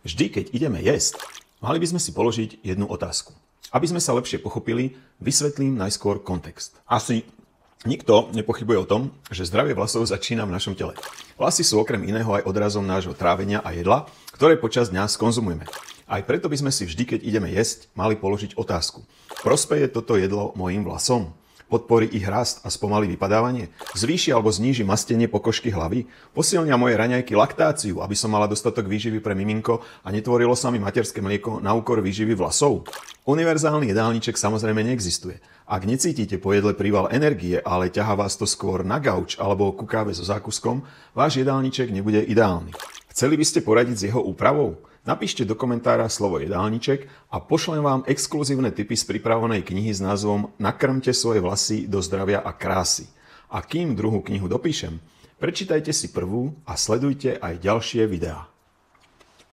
Vždy, keď ideme jesť, mali by sme si položiť jednu otázku. Aby sme sa lepšie pochopili, vysvetlím najskôr kontext. Asi nikto nepochybuje o tom, že zdravie vlasov začína v našom tele. Vlasy sú okrem iného aj odrazom nášho trávenia a jedla, ktoré počas dňa skonzumujeme. Aj preto by sme si vždy, keď ideme jesť, mali položiť otázku. Prospeje toto jedlo mojim vlasom? Podporí ich rast a spomalí vypadávanie? Zvýši alebo zníži mastenie pokožky hlavy? Posilnia moje raňajky laktáciu, aby som mala dostatok výživy pre miminko a netvorilo sa mi materské mlieko na úkor výživy vlasov? Univerzálny jedálniček samozrejme neexistuje. Ak necítite po jedle príval energie, ale ťahá vás to skôr na gauč alebo ku káve so zákuskom, váš jedálniček nebude ideálny. Chceli by ste poradiť s jeho úpravou? Napíšte do komentára slovo jedálniček a pošlem vám exkluzívne tipy z pripravenej knihy s názvom Nakrmte svoje vlasy do zdravia a krásy. A kým druhú knihu dopíšem, prečítajte si prvú a sledujte aj ďalšie videá.